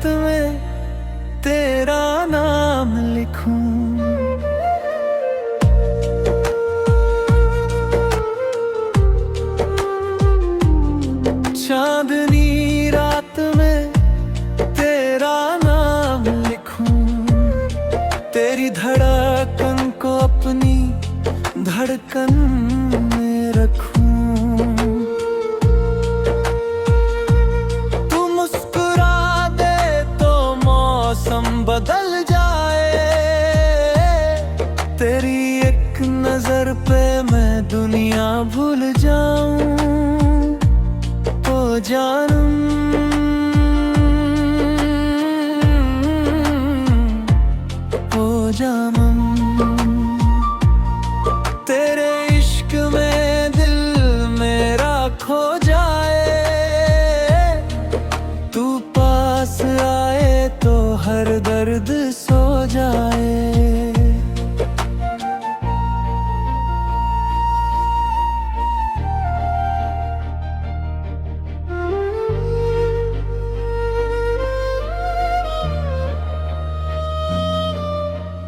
रात में तेरा नाम लिखूं। चांदनी रात में तेरा नाम लिखूं, तेरी धड़कन को अपनी धड़कन में रखूं। तू मुस्कुरा दे तो मौसम बदल जाए, तेरी एक नजर पे मैं दुनिया भूल जाऊं। ओ जानम, ओ जानम, तेरे इश्क में दिल मेरा खो जाए। तू पास आए तो हर दर्द सो जाए।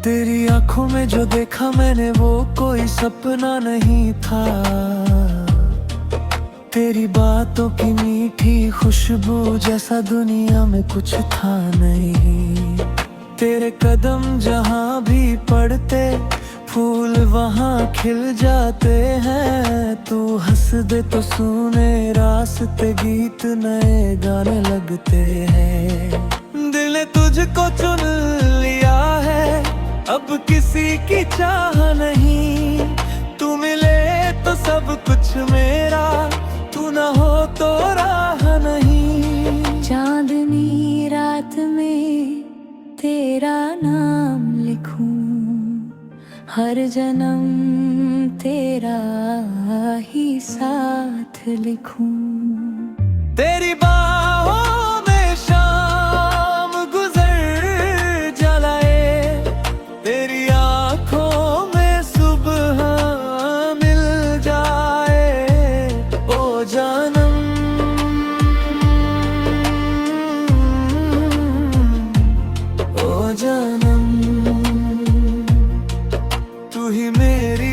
तेरी आंखों में जो देखा मैंने वो कोई सपना नहीं था। तेरी बातों की मीठी खुशबू जैसा दुनिया में कुछ था नहीं। तेरे कदम जहाँ भी पड़ते फूल वहाँ खिल जाते हैं। तू हंस दे तो सुने रास्ते गीत नए गाने लगते हैं। दिल ने तुझको चुन लिया है, अब किसी की चाह नहीं। तू मिले तो सब कुछ मेरा, तू ना हो तो राह नहीं। चांदनी रात में तेरा नाम लिखूं, हर जन्म तेरा ही साथ लिखूं। तेरी बाहों में शाम गुजर जलाए, तेरी आंखों में सुबह मिल जाए। ओ जानम, ओ जानम, तू ही मेरी,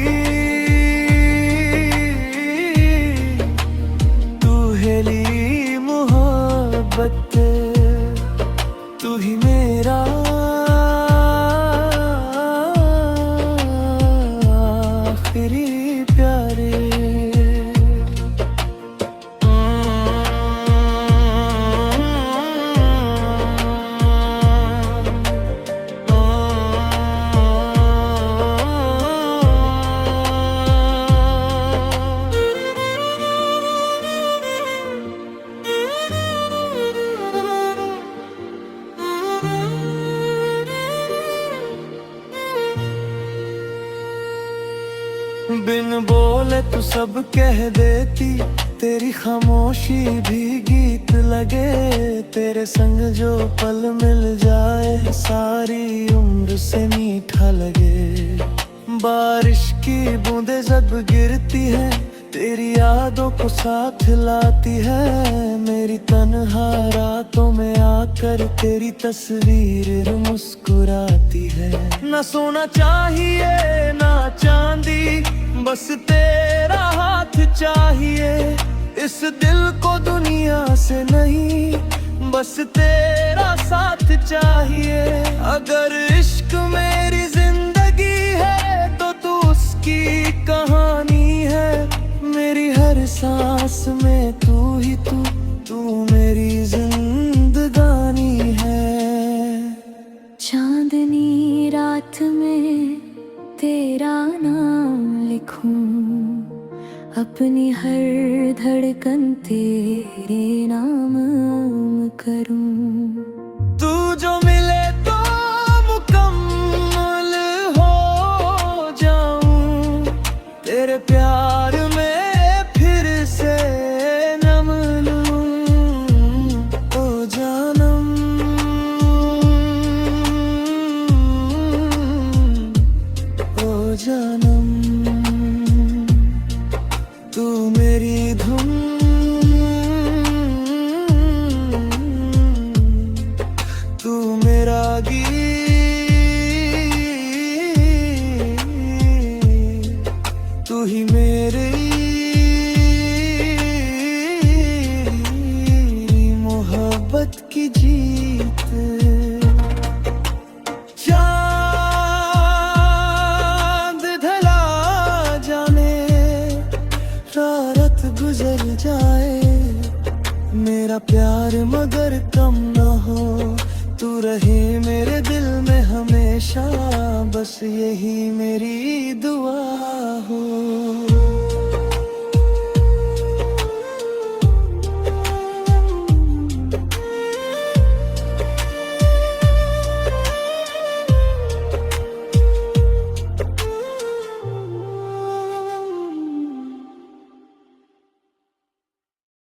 तू हेली मोहब्बत, तू ही मेरा आखिरी प्यारे। बिन बोले तू सब कह देती, तेरी खामोशी भी गीत लगे। तेरे संग जो पल मिल जाए सारी उम्र से मीठा लगे। बारिश की बूंदें जब गिरती है तेरी यादों को साथ लाती है। मेरी तन्हा रातों में आकर तेरी तस्वीर मुस्कुराती है। ना सोना चाहिए ना चांदी, बस तेरा हाथ चाहिए। इस दिल को दुनिया से नहीं, बस तेरा साथ चाहिए। अगर इश्क मेरी जिंदगी है तो तू उसकी कहानी है। मेरी हर सांस में तू ही तू, तू मेरी जिंदगानी है। चांदनी रात में तेरा नाम लिखूं, अपनी हर धड़कन तेरे नाम करूं। तू जो मिले तो मुकम्मल हो जाऊं, तेरे प्यार में फिर से नम लूं। ओ जानम, ओ जानम, तू मेरी धुन, तू मेरा गीत, तू ही मेरी मोहब्बत की जीत। चांद ढला जाने, रात गुजर जाए, मेरा प्यार मगर कम न हो, तू रहे मेरे दिल में हमेशा, बस यही मेरी दुआ हो।